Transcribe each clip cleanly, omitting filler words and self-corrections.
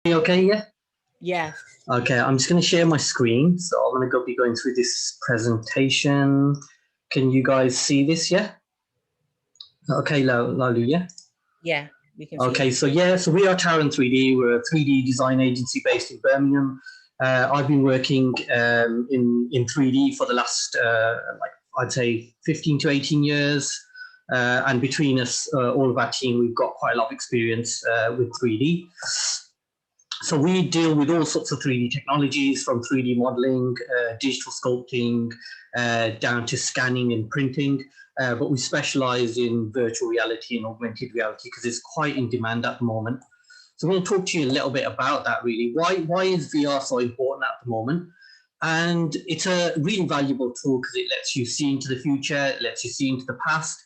Okay, yeah. Yes. Okay, I'm just going to share my screen. So I'm going to be going through this presentation. Can you guys see this? Yeah. Okay, Lalu, yeah. Yeah, we can see Okay, it. so we are Taran 3D. We're a 3D design agency based in Birmingham. I've been working in 3D for the last I'd say 15 to 18 years. And between us, all of our team, we've got quite a lot of experience with 3D. So we deal with all sorts of 3D technologies, from 3D modeling, digital sculpting, down to scanning and printing. But we specialize in virtual reality and augmented reality because it's quite in demand at the moment. So we'll talk to you a little bit about that, really. Why is VR so important at the moment? And it's a really valuable tool because it lets you see into the future, it lets you see into the past.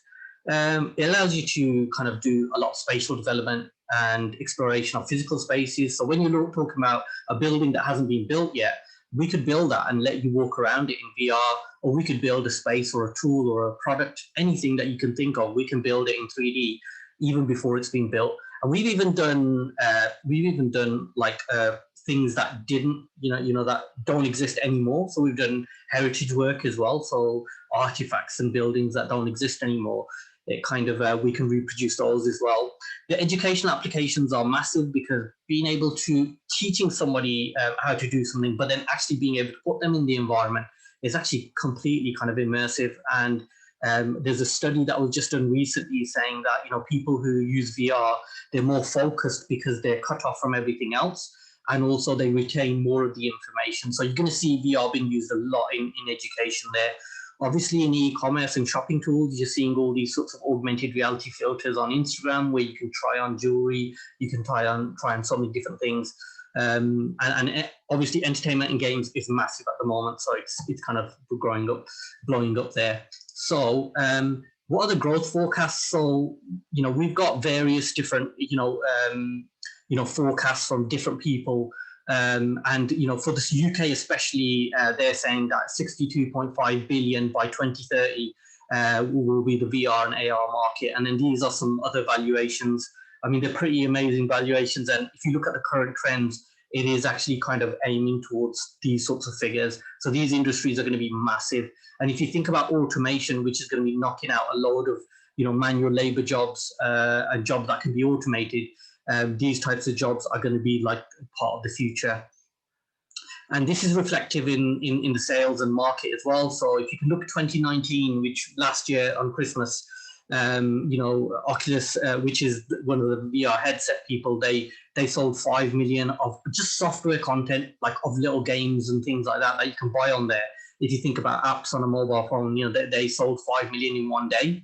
It allows you to kind of do a lot of spatial development and exploration of physical spaces. So when you're talking about a building that hasn't been built yet, we could build that and let you walk around it in VR, or we could build a space or a tool or a product, anything that you can think of. We can build it in 3D even before it's been built. And we've even done like things that didn't, that don't exist anymore. So we've done heritage work as well. So artifacts and buildings that don't exist anymore. It kind of we can reproduce those as well. The educational applications are massive because being able to teaching somebody how to do something, but then actually being able to put them in the environment is actually completely kind of immersive. And there's a study that was just done recently saying that people who use VR, they're more focused because they're cut off from everything else, and also they retain more of the information. So you're going to see VR being used a lot in education there. Obviously, in e-commerce and shopping tools, you're seeing all these sorts of augmented reality filters on Instagram where you can try on jewelry, you can try on so many different things. And obviously, entertainment and games is massive at the moment, so it's kind of blowing up there. So, what are the growth forecasts? So, we've got various different, forecasts from different people. And for the UK especially, they're saying that 62.5 billion by 2030 will be the VR and AR market. And then these are some other valuations. I mean, they're pretty amazing valuations. And if you look at the current trends, it is actually kind of aiming towards these sorts of figures. So these industries are going to be massive. And if you think about automation, which is going to be knocking out a load of manual labor jobs, and jobs that can be automated, these types of jobs are going to be like part of the future. And this is reflective in the sales and market as well. So if you can look at 2019, which last year on Christmas, Oculus, which is one of the VR headset people, they sold 5 million of just software content, like of little games and things like that you can buy on there. If you think about apps on a mobile phone, they sold 5 million in one day.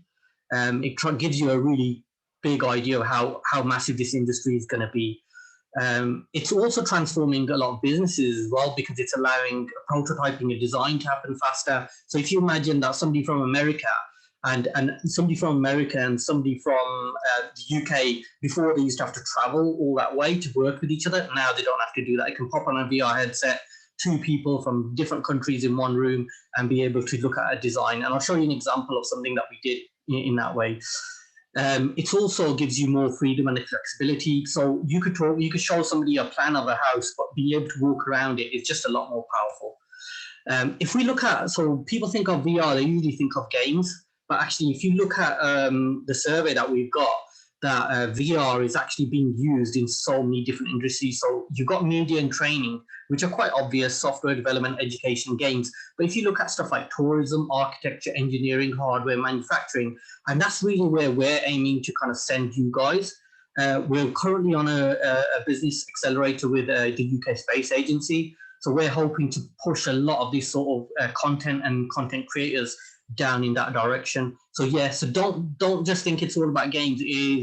It gives you a really big idea of how massive this industry is going to be. It's also transforming a lot of businesses as well because it's allowing prototyping and design to happen faster. So if you imagine that somebody from America and somebody from America and somebody from the UK, before they used to have to travel all that way to work with each other, now they don't have to do that. They can pop on a VR headset, two people from different countries in one room, and be able to look at a design. And I'll show you an example of something that we did in that way. It also gives you more freedom and flexibility. So you could show somebody a plan of a house, but being able to walk around it is just a lot more powerful. If we look at, so people think of VR, they usually think of games, but actually if you look at the survey that we've got, that VR is actually being used in so many different industries. So you've got media and training, which are quite obvious, software development, education, games. But if you look at stuff like tourism, architecture, engineering, hardware, manufacturing, and that's really where we're aiming to kind of send you guys. We're currently on a business accelerator with the UK Space Agency. So we're hoping to push a lot of this sort of content and content creators down in that direction. So so don't just think it's all about games.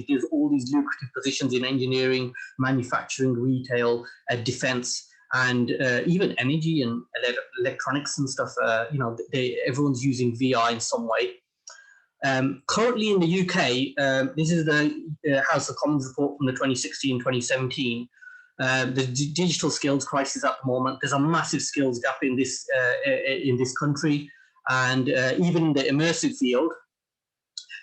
There's all these lucrative positions in engineering, manufacturing, retail, defense, and even energy and electronics and stuff. Everyone's using VR in some way. Currently in the UK, this is the House of Commons report from the 2016-2017. The digital skills crisis at the moment. There's a massive skills gap in this country, and even in the immersive field,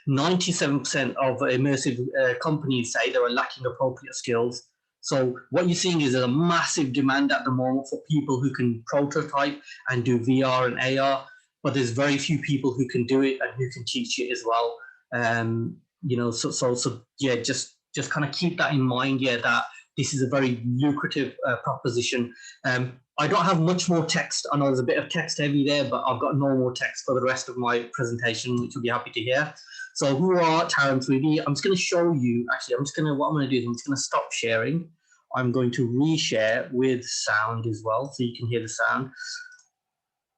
97% of immersive companies say they are lacking appropriate skills. So what you're seeing is there's a massive demand at the moment for people who can prototype and do VR and AR, but there's very few people who can do it and who can teach it as well. You know, so yeah, just kind of keep that in mind. Yeah, that this is a very lucrative proposition. I don't have much more text. I know there's a bit of text heavy there, but I've got no more text for the rest of my presentation, which you'll be happy to hear. So who are Taran 3D? I'm just going to show you, actually, what I'm going to do is I'm just going to stop sharing. I'm going to reshare with sound as well, so you can hear the sound.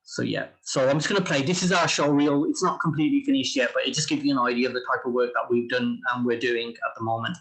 So yeah, so I'm just going to play. This is our show reel. It's not completely finished yet, but it just gives you an idea of the type of work that we've done and we're doing at the moment.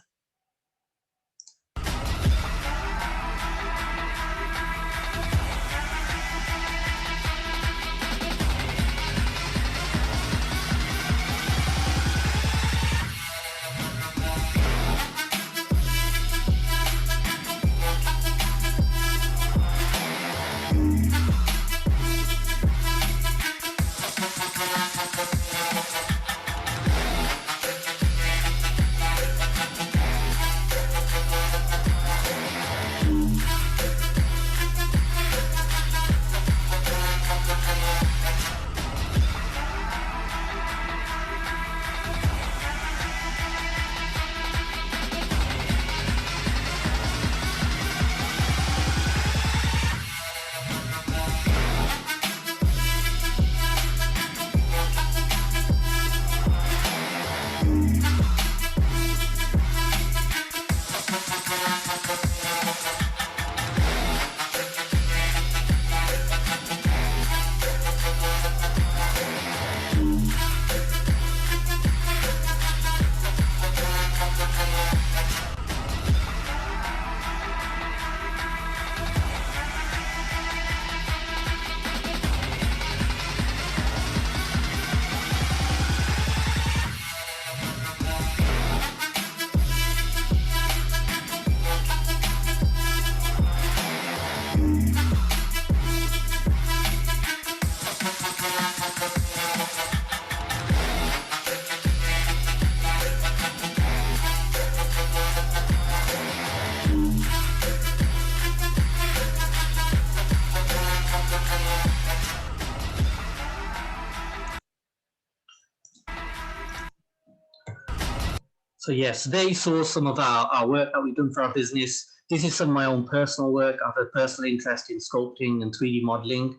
So yes, they saw some of our work that we've done for our business. This is some of my own personal work. I have a personal interest in sculpting and 3D modeling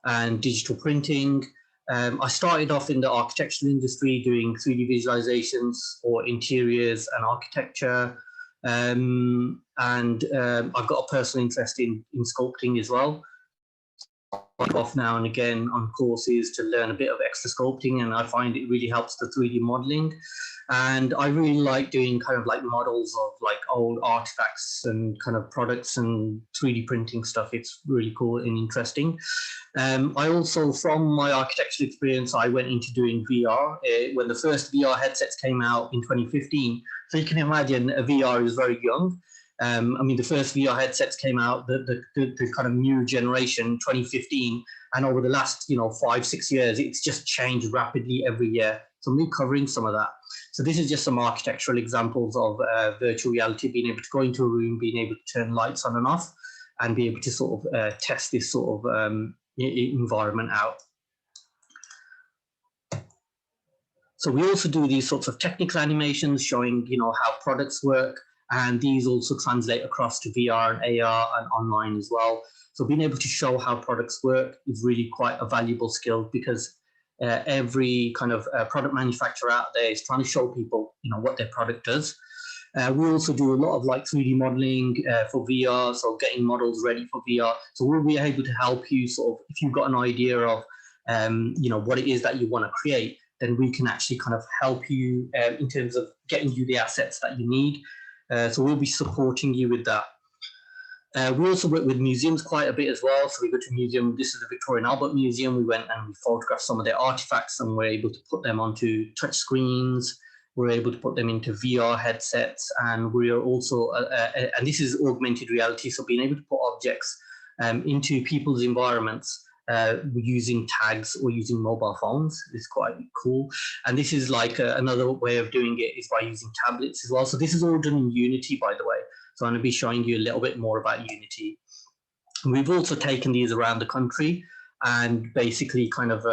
and digital printing. I started off in the architectural industry doing 3D visualizations for interiors and architecture. I've got a personal interest in sculpting as well. Off now and again on courses to learn a bit of extra sculpting, and I find it really helps the 3D modeling. And I really like doing kind of like models of like old artifacts and kind of products and 3D printing stuff. It's really cool and interesting. I also, from my architectural experience, I went into doing VR when the first VR headsets came out in 2015. So you can imagine a VR is very young. I mean, the first VR headsets came out, the kind of new generation, 2015, and over the last 5-6 years, it's just changed rapidly every year. So me covering some of that. So this is just some architectural examples of virtual reality, being able to go into a room, being able to turn lights on and off, and be able to sort of test this sort of environment out. So we also do these sorts of technical animations showing how products work. And these also translate across to VR and AR and online as well. So being able to show how products work is really quite a valuable skill, because every kind of product manufacturer out there is trying to show people, what their product does. We also do a lot of like 3D modeling for VR, so getting models ready for VR. So we'll be able to help you sort of, if you've got an idea of, what it is that you want to create, then we can actually kind of help you in terms of getting you the assets that you need. So we'll be supporting you with that. We also work with museums quite a bit as well. So we go to a museum. This is the Victorian Albert Museum. We went and we photographed some of their artifacts, and we're able to put them onto touch screens. We're able to put them into VR headsets, and we are also, and this is augmented reality. So being able to put objects into people's environments using tags or using mobile phones is quite cool. And this is like another way of doing it is by using tablets as well. So this is all done in Unity, by the way. So I'm going to be showing you a little bit more about Unity. And we've also taken these around the country and basically kind of,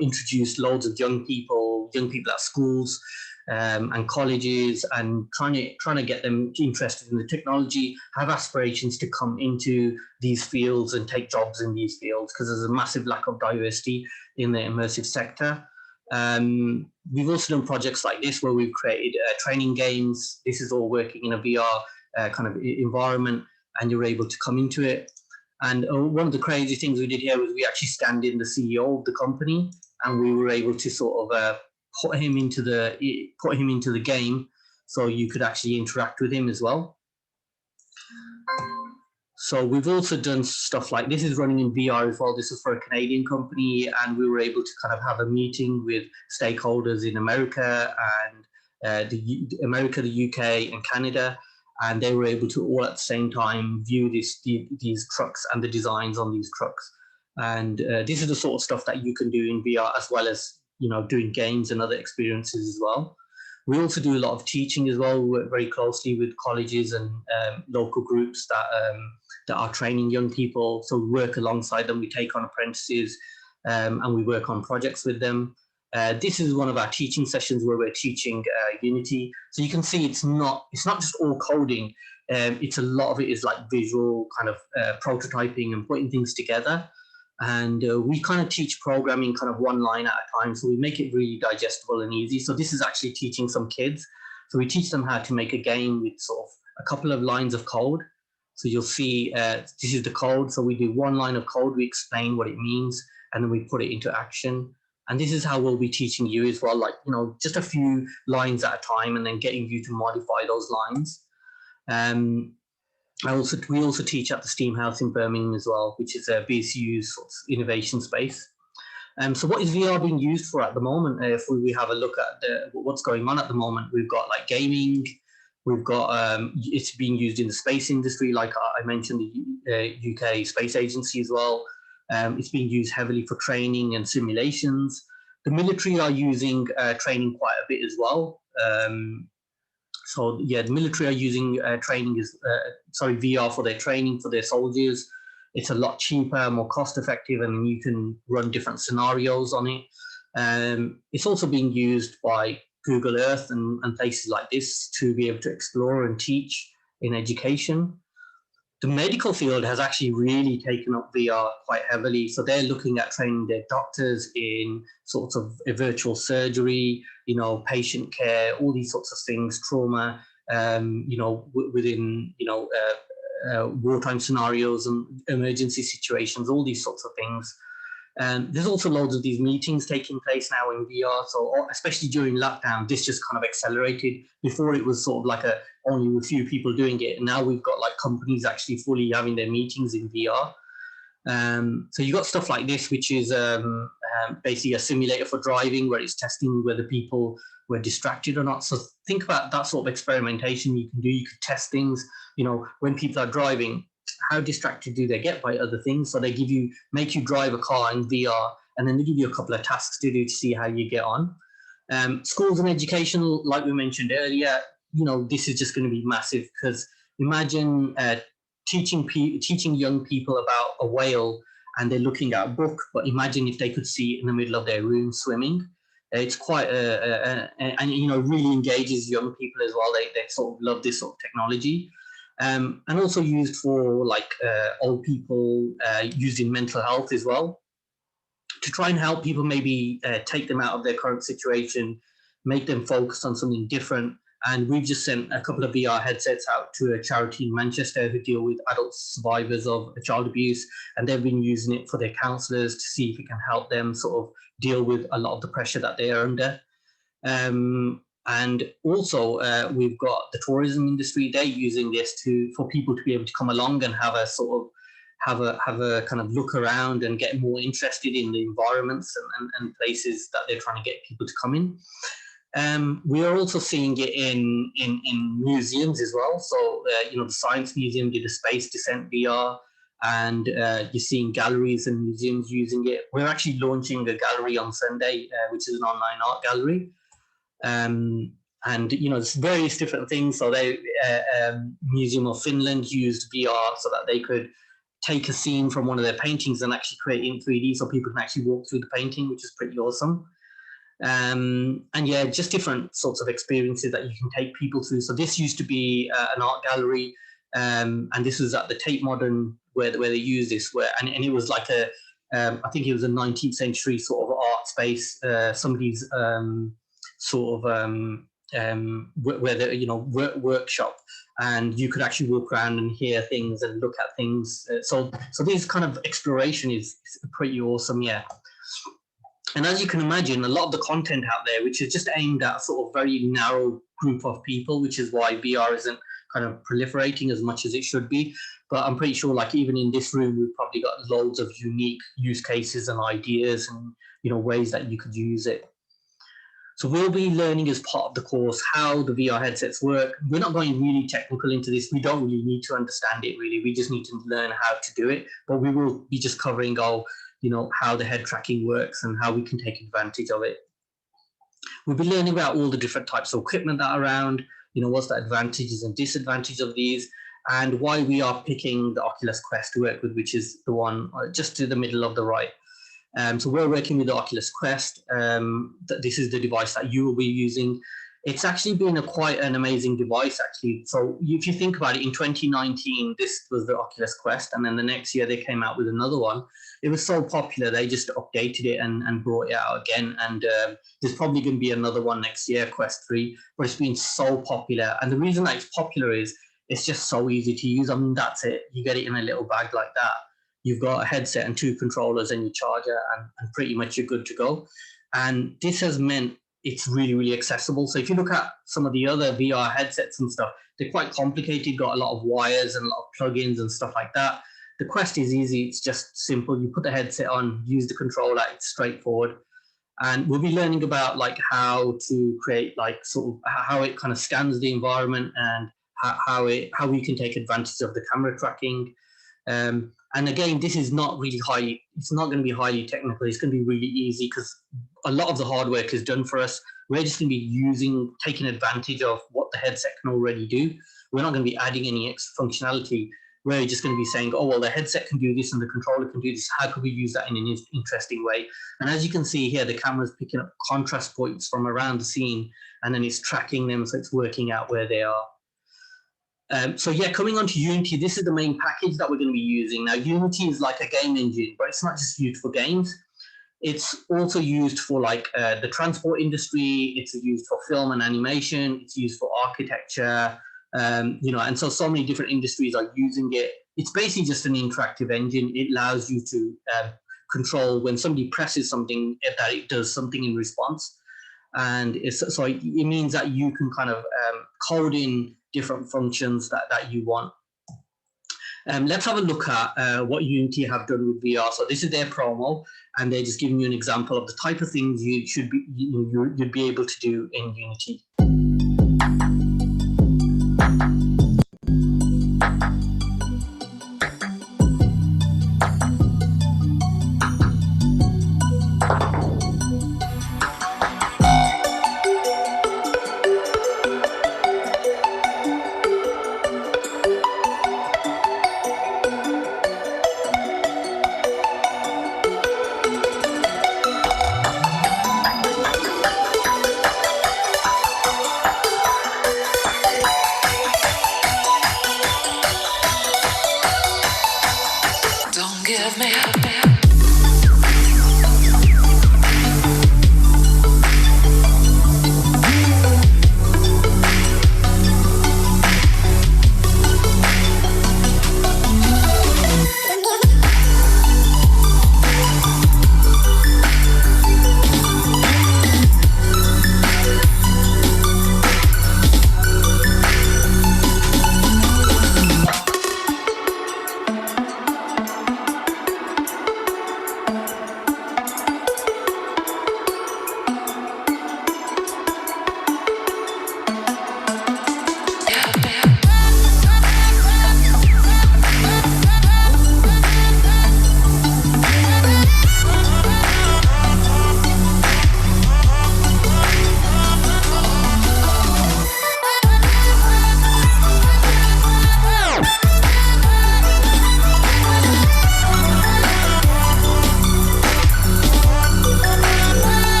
introduced loads of young people at schools and colleges, and trying to get them interested in the technology, have aspirations to come into these fields and take jobs in these fields, because there's a massive lack of diversity in the immersive sector. We've also done projects like this where we've created training games. This is all working in a VR kind of environment, and you're able to come into it. And one of the crazy things we did here was we actually scanned in the CEO of the company, and we were able to sort of put him into the game, so you could actually interact with him as well. So we've also done stuff like this is running in VR as well. This is for a Canadian company, and we were able to kind of have a meeting with stakeholders in America and the UK, and Canada, and they were able to all at the same time view these trucks and the designs on these trucks. And this is the sort of stuff that you can do in VR, as well as doing games and other experiences as well. We also do a lot of teaching as well. We work very closely with colleges and local groups that are training young people. So we work alongside them. We take on apprentices, and we work on projects with them. This is one of our teaching sessions where we're teaching Unity. So you can see it's not just all coding. It's a lot of it is like visual kind of prototyping and putting things together. And we kind of teach programming kind of one line at a time. So we make it really digestible and easy. So this is actually teaching some kids. So we teach them how to make a game with sort of a couple of lines of code. So you'll see this is the code. So we do one line of code, we explain what it means, and then we put it into action. And this is how we'll be teaching you as well, like, just a few lines at a time, and then getting you to modify those lines. We also teach at the Steam House in Birmingham as well, which is a BSU's sort of innovation space. So what is VR being used for at the moment? If we have a look at what's going on at the moment, we've got like gaming, we've got it's being used in the space industry, like I mentioned, the UK Space Agency as well. It's being used heavily for training and simulations. The military are using training quite a bit as well. So yeah, the military are using VR for their training for their soldiers. It's a lot cheaper, more cost effective, and you can run different scenarios on it. It's also being used by Google Earth and places like this to be able to explore and teach in education. The medical field has actually really taken up VR quite heavily. So they're looking at training their doctors in sorts of virtual surgery, patient care, all these sorts of things, trauma, within, wartime scenarios and emergency situations, all these sorts of things. There's also loads of these meetings taking place now in VR. So especially during lockdown, this just kind of accelerated. Before it was sort of like only a few people doing it. And now we've got like companies actually fully having their meetings in VR. So you got stuff like this, which is basically a simulator for driving, where it's testing whether people were distracted or not. So think about that sort of experimentation you can do. You could test things, when people are driving, how distracted do they get by other things? So they make you drive a car in VR, and then they give you a couple of tasks to do to see how you get on. Schools and education, like we mentioned earlier, this is just going to be massive, because imagine teaching young people about a whale, and they're looking at a book, but imagine if they could see it in the middle of their room swimming. It's quite and really engages young people as well. They sort of love this sort of technology. And also used for like old people, used in mental health as well, to try and help people maybe take them out of their current situation, make them focus on something different. And we've just sent a couple of VR headsets out to a charity in Manchester who deal with adult survivors of child abuse, and they've been using it for their counsellors to see if it can help them sort of deal with a lot of the pressure that they are under. And also, we've got the tourism industry. They're using this for people to be able to come along and have a sort of have a kind of look around and get more interested in the environments and places that they're trying to get people to come in. We are also seeing it in museums as well. So the Science Museum did a space descent VR, and you're seeing galleries and museums using it. We're actually launching a gallery on Sunday, which is an online art gallery. And there's various different things. So they Museum of Finland used VR so that they could take a scene from one of their paintings and actually create it in 3D, so people can actually walk through the painting, which is pretty awesome. And yeah, just different sorts of experiences that you can take people through. So this used to be an art gallery, and this was at the Tate Modern where they used this, and it was like I think it was a 19th century sort of art space, somebody's sort of where the workshop, and you could actually walk around and hear things and look at things. So this kind of exploration is pretty awesome, yeah. And as you can imagine, a lot of the content out there, which is just aimed at a sort of very narrow group of people, which is why VR isn't kind of proliferating as much as it should be. But I'm pretty sure, like, even in this room, we've probably got loads of unique use cases and ideas and ways that you could use it. So we'll be learning as part of the course how the VR headsets work. We're not going really technical into this. We don't really need to understand it, really. We just need to learn how to do it. But we will be just covering how the head tracking works and how we can take advantage of it. We'll be learning about all the different types of equipment that are around, what's the advantages and disadvantages of these, and why we are picking the Oculus Quest to work with, which is the one just to the middle of the right. So we're working with the Oculus Quest. This is the device that you will be using. It's actually been quite an amazing device, actually. So if you think about it, in 2019, this was the Oculus Quest, and then the next year they came out with another one. It was so popular, they just updated it and brought it out again. And there's probably going to be another one next year, Quest 3, but it's been so popular. And the reason that it's popular is it's just so easy to use. I mean, that's it. You get it in a little bag like that. You've got a headset and 2 controllers and your charger, and pretty much you're good to go. And this has meant it's really, really accessible. So if you look at some of the other VR headsets and stuff, they're quite complicated, got a lot of wires and a lot of plugins and stuff like that. The Quest is easy. It's just simple. You put the headset on, use the controller. It's straightforward. And we'll be learning about like how to create like sort of how it kind of scans the environment and how we can take advantage of the camera tracking. And again, this is not really it's not going to be highly technical. It's going to be really easy because a lot of the hard work is done for us. We're just going to be taking advantage of what the headset can already do. We're not going to be adding any extra functionality. We're just going to be saying, oh, well, the headset can do this and the controller can do this. How could we use that in an interesting way? And as you can see here, the camera's picking up contrast points from around the scene, and then it's tracking them, so it's working out where they are. So yeah, coming on to Unity, this is the main package that we're going to be using. Now, Unity is like a game engine, but it's not just used for games. It's also used for like the transport industry. It's used for film and animation. It's used for architecture, and so many different industries are using it. It's basically just an interactive engine. It allows you to control when somebody presses something, that it does something in response. And so it means that you can kind of code in different functions that you want. Let's have a look at what Unity have done with VR. So this is their promo, and they're just giving you an example of the type of things you'd be able to do in Unity.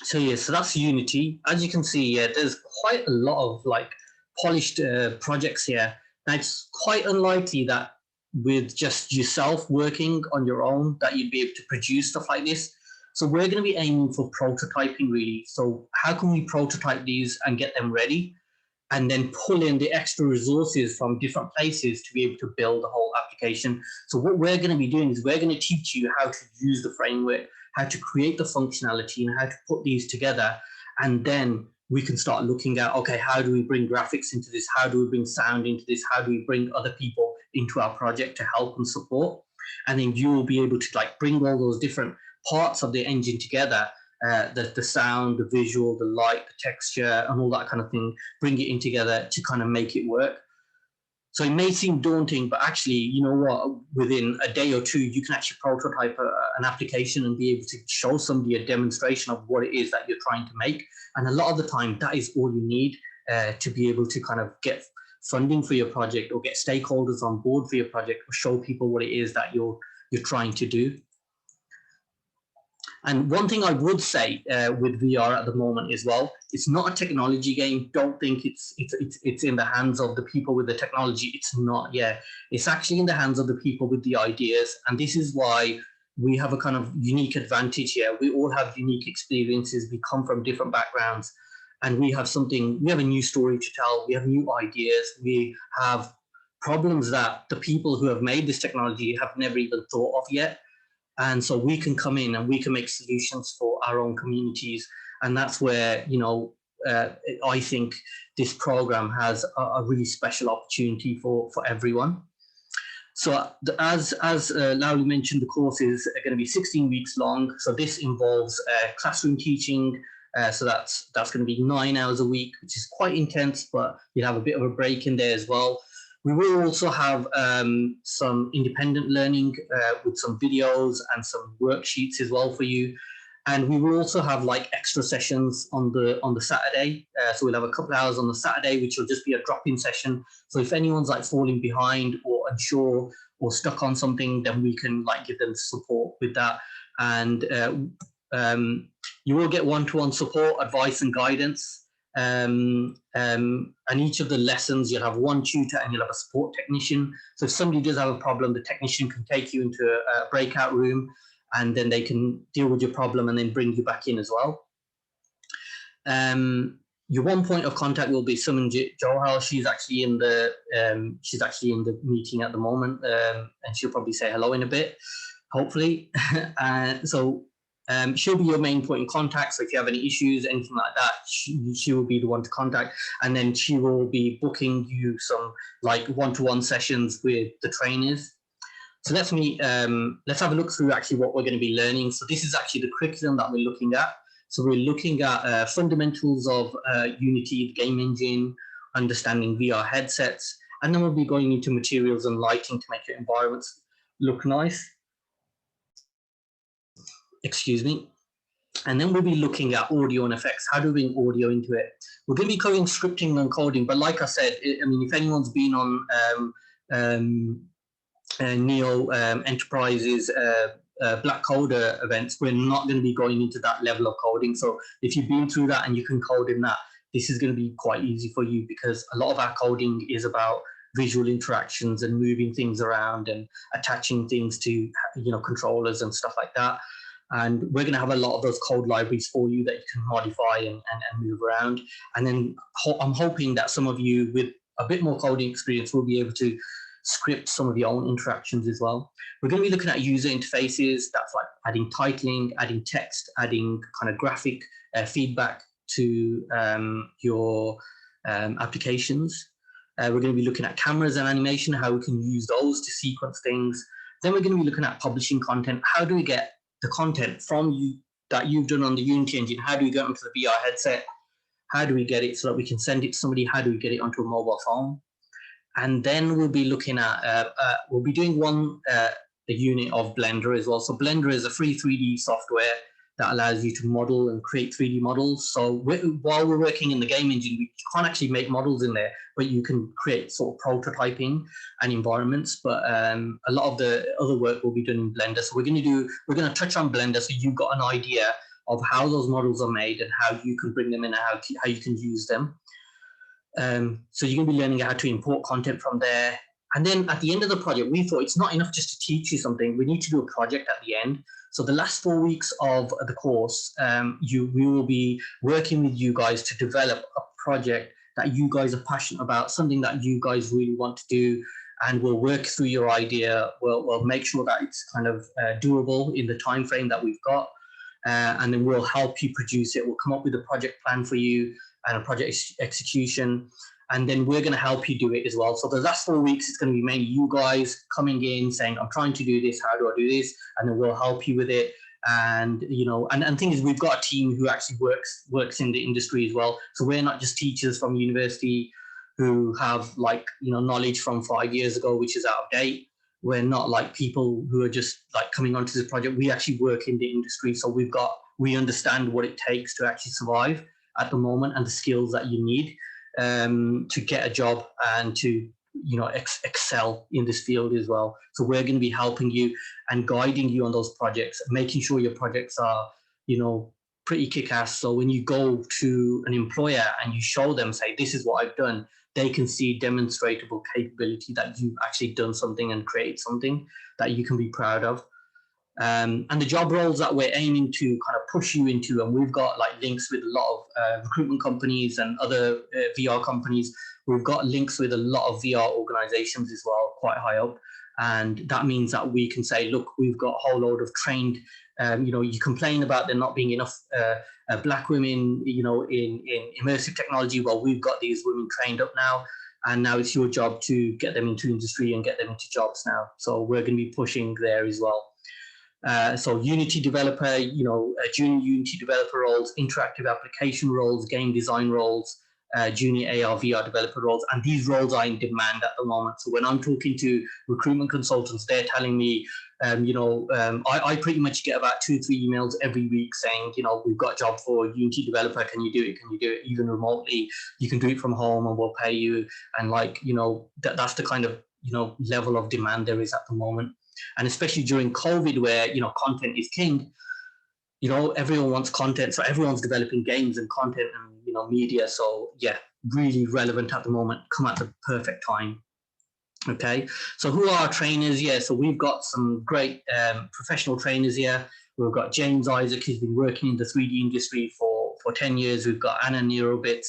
So yeah, so that's Unity. As you can see, yeah, there's quite a lot of like polished projects here. Now it's quite unlikely that with just yourself working on your own that you'd be able to produce stuff like this. So we're going to be aiming for prototyping really. So how can we prototype these and get them ready, and then pull in the extra resources from different places to be able to build the whole application. So what we're going to be doing is we're going to teach you how to use the framework, how to create the functionality, and how to put these together. And then we can start looking at, okay, how do we bring graphics into this? How do we bring sound into this? How do we bring other people into our project to help and support? And then you will be able to like bring all those different parts of the engine together, the sound, the visual, the light, the texture, and all that kind of thing, bring it in together to kind of make it work. So it may seem daunting, but actually, you know what, within a day or two, you can actually prototype an application and be able to show somebody a demonstration of what it is that you're trying to make. And a lot of the time, that is all you need to be able to kind of get funding for your project, or get stakeholders on board for your project, or show people what it is that you're trying to do. And one thing I would say with VR at the moment as well, it's not a technology game. Don't think it's in the hands of the people with the technology. It's not. Yeah, it's actually in the hands of the people with the ideas. And this is why we have a kind of unique advantage here. We all have unique experiences. We come from different backgrounds, and we have something. We have a new story to tell. We have new ideas. We have problems that the people who have made this technology have never even thought of yet. And so we can come in and we can make solutions for our own communities. And that's where, you know, I think this program has a really special opportunity for everyone. So as Lauli mentioned, the courses are going to be 16 weeks long. So this involves classroom teaching. So that's going to be 9 hours a week, which is quite intense, but you'll have a bit of a break in there as well. We will also have some independent learning with some videos and some worksheets as well for you. And we will also have like extra sessions on the Saturday. So we'll have a couple of hours on the Saturday, which will just be a drop-in session. So if anyone's like falling behind or unsure or stuck on something, then we can like give them support with that. And you will get one-to-one support, advice and guidance. And each of the lessons, you'll have one tutor and you'll have a support technician. So if somebody does have a problem, the technician can take you into a breakout room, and then they can deal with your problem and then bring you back in as well. Your one point of contact will be Suman Johal. She's actually in the meeting at the moment, and she'll probably say hello in a bit, hopefully. She'll be your main point in contact. So if you have any issues, anything like that, she will be the one to contact. And then she will be booking you some like one-to-one sessions with the trainers. So let's have a look through actually what we're going to be learning. So this is actually the curriculum that we're looking at. So we're looking at fundamentals of Unity, the game engine, understanding VR headsets, and then we'll be going into materials and lighting to make your environments look nice. Excuse me. And then we'll be looking at audio and effects. How do we bring audio into it? We're going to be covering scripting and coding, but like I said, I mean, if anyone's been on Neo Enterprises Black Coder events, we're not going to be going into that level of coding. So if you've been through that and you can code in that, this is going to be quite easy for you, because a lot of our coding is about visual interactions and moving things around and attaching things to, you know, controllers and stuff like that. And we're going to have a lot of those code libraries for you that you can modify and move around. And then I'm hoping that some of you with a bit more coding experience will be able to script some of your own interactions as well. We're going to be looking at user interfaces. That's like adding titling, adding text, adding kind of graphic feedback to your applications. We're going to be looking at cameras and animation, how we can use those to sequence things. Then we're going to be looking at publishing content. How do we get the content from you that you've done on the Unity engine? How do we get onto the VR headset? How do we get it so that we can send it to somebody? How do we get it onto a mobile phone? And then we'll be looking at, we'll be doing a unit of Blender as well. So Blender is a free 3D software that allows you to model and create 3D models. So while we're working in the game engine, we can't actually make models in there, but you can create sort of prototyping and environments. But a lot of the other work will be done in Blender. So we're going to touch on Blender, so you've got an idea of how those models are made and how you can bring them in and how you can use them. So you're going to be learning how to import content from there. And then at the end of the project, we thought it's not enough just to teach you something. We need to do a project at the end. So the last 4 weeks of the course, we will be working with you guys to develop a project that you guys are passionate about, something that you guys really want to do, and we'll work through your idea. We'll make sure that it's kind of doable in the time frame that we've got, and then we'll help you produce it. We'll come up with a project plan for you and a project execution, and then we're going to help you do it as well. So the last 4 weeks is going to be mainly you guys coming in saying, I'm trying to do this, how do I do this? And then we'll help you with it. And and thing is, we've got a team who actually works in the industry as well. So we're not just teachers from university who have knowledge from 5 years ago, which is out of date. We're not like people who are just like coming onto this project. We actually work in the industry, so we understand what it takes to actually survive at the moment and the skills that you need to get a job and to excel in this field as well. So we're going to be helping you and guiding you on those projects, making sure your projects are pretty kick-ass. So when you go to an employer and you show them, say, this is what I've done, they can see demonstrable capability that you've actually done something and created something that you can be proud of. And the job roles that we're aiming to kind of push you into, and we've got like links with a lot of recruitment companies and other VR companies. We've got links with a lot of VR organizations as well, quite high up. And that means that we can say, look, we've got a whole load of trained, you complain about there not being enough black women, in immersive technology. Well, we've got these women trained up now, and now it's your job to get them into industry and get them into jobs now. So we're going to be pushing there as well. So Unity developer, junior Unity developer roles, interactive application roles, game design roles, junior AR VR developer roles, and these roles are in demand at the moment. So when I'm talking to recruitment consultants, they're telling me, I pretty much get about 2 or 3 emails every week saying, we've got a job for a Unity developer. Can you do it? Can you do it even remotely? You can do it from home and we'll pay you. And that's the kind of, level of demand there is at the moment. And especially during COVID, where content is king, everyone wants content, so everyone's developing games and content and media. So yeah, really relevant at the moment. Come at the perfect time. Okay, so who are our trainers? Yeah, so we've got some great professional trainers here. We've got James Isaac, who's been working in the 3D industry for 10 years. We've got Anna Neurobits.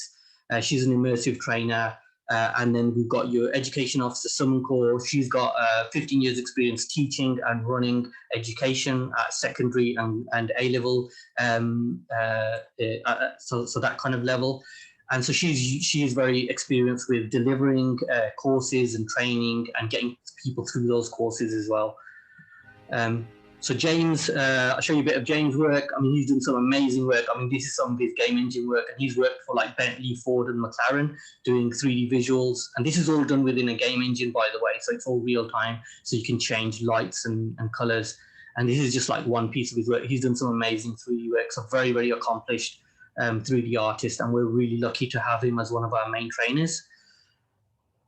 She's an immersive trainer. And then we've got your education officer, Sumon. She's got 15 years experience teaching and running education at secondary and A-level, so that kind of level. And so she's very experienced with delivering courses and training and getting people through those courses as well. So James, I'll show you a bit of James' work. I mean, he's done some amazing work. I mean, this is some of his game engine work, and he's worked for like Bentley, Ford, and McLaren doing 3D visuals. And this is all done within a game engine, by the way. So it's all real time. So you can change lights and colors. And this is just like one piece of his work. He's done some amazing 3D work. So very, very accomplished 3D artist. And we're really lucky to have him as one of our main trainers.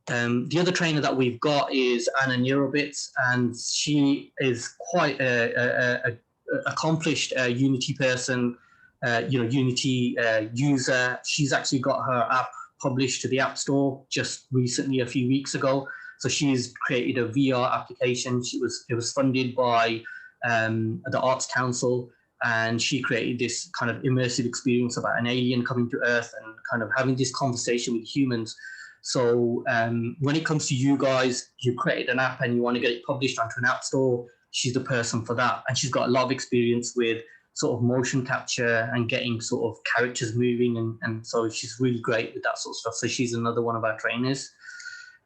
The other trainer that we've got is Anna Neurobits, and she is quite a accomplished Unity person, Unity user. She's actually got her app published to the App Store just recently, a few weeks ago. So she's created a VR application. It was funded by the Arts Council, and she created this kind of immersive experience about an alien coming to Earth and kind of having this conversation with humans. So when it comes to you guys, you created an app and you want to get it published onto an app store, she's the person for that. And she's got a lot of experience with sort of motion capture and getting sort of characters moving. And so she's really great with that sort of stuff. So she's another one of our trainers.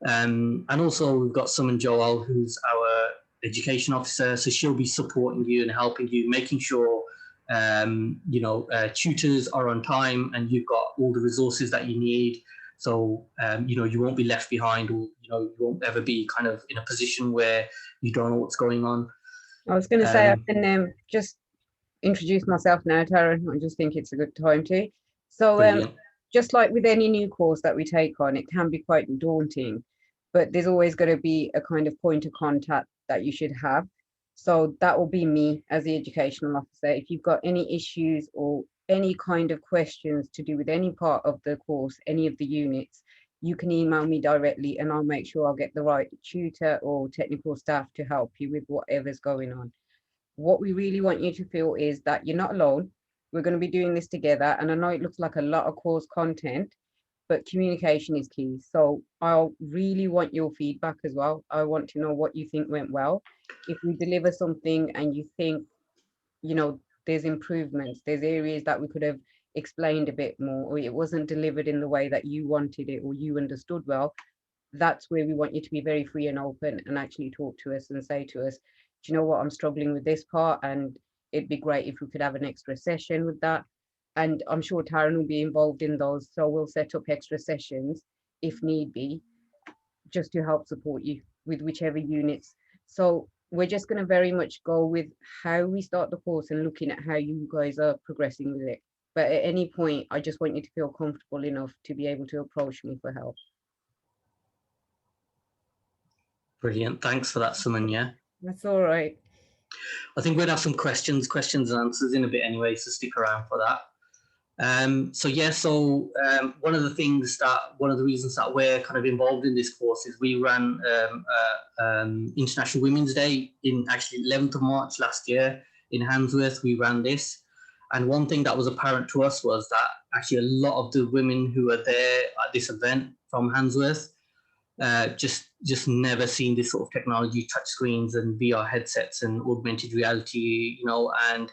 And also we've got Sumon Joel, who's our education officer. So she'll be supporting you and helping you, making sure tutors are on time and you've got all the resources that you need. So, you won't be left behind, or, you won't ever be kind of in a position where you don't know what's going on. I was going to say, I can just introduce myself now, Tara. I just think it's a good time to. So just like with any new course that we take on, it can be quite daunting, but there's always going to be a kind of point of contact that you should have. So that will be me as the educational officer. If you've got any issues or any kind of questions to do with any part of the course, any of the units, you can email me directly and I'll make sure I'll get the right tutor or technical staff to help you with whatever's going on. What we really want you to feel is that you're not alone. We're going to be doing this together. And I know it looks like a lot of course content, but communication is key. So I'll really want your feedback as well. I want to know what you think went well. If we deliver something and you think, you know, there's improvements, there's areas that we could have explained a bit more, or it wasn't delivered in the way that you wanted it or you understood well, that's where we want you to be very free and open and actually talk to us and say to us, do you know what, I'm struggling with this part and it'd be great if we could have an extra session with that. And I'm sure Taryn will be involved in those, so we'll set up extra sessions if need be, just to help support you with whichever units. So we're just going to very much go with how we start the course and looking at how you guys are progressing with it. But at any point, I just want you to feel comfortable enough to be able to approach me for help. Brilliant. Thanks for that, Sumanya. That's all right. I think we'd have some questions and answers in a bit anyway, so stick around for that. One of the reasons that we're kind of involved in this course is we ran International Women's Day in actually 11th of March last year in Handsworth. We ran this, and one thing that was apparent to us was that actually a lot of the women who were there at this event from Handsworth just never seen this sort of technology, touch screens and VR headsets and augmented reality, you know, and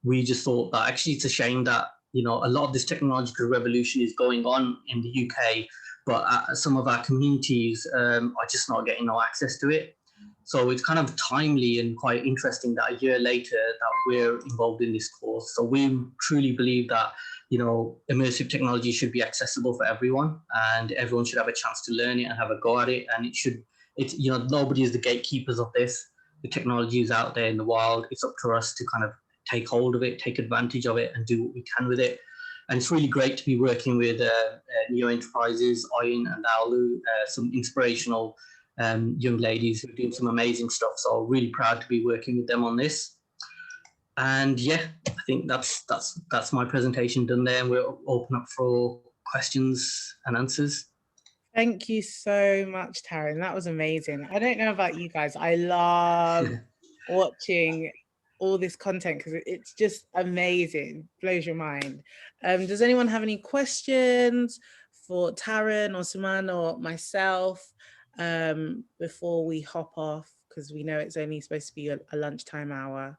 we just thought that actually it's a shame that, you know, a lot of this technological revolution is going on in the UK, but some of our communities are just not getting no access to it. So it's kind of timely and quite interesting that a year later that we're involved in this course. So we truly believe that, you know, immersive technology should be accessible for everyone and everyone should have a chance to learn it and have a go at it. And it's, you know, nobody is the gatekeepers of this. The technology is out there in the wild. It's up to us to kind of take hold of it, take advantage of it and do what we can with it. And it's really great to be working with Neo Enterprises, Oyin and Aulu, some inspirational young ladies who are doing some amazing stuff. So really proud to be working with them on this. And yeah, I think that's my presentation done there. We'll open up for questions and answers. Thank you so much, Taryn. That was amazing. I don't know about you guys. I love watching all this content because it's just amazing, blows your mind. Does anyone have any questions for Taryn or Suman or myself before we hop off, because we know it's only supposed to be a lunchtime hour?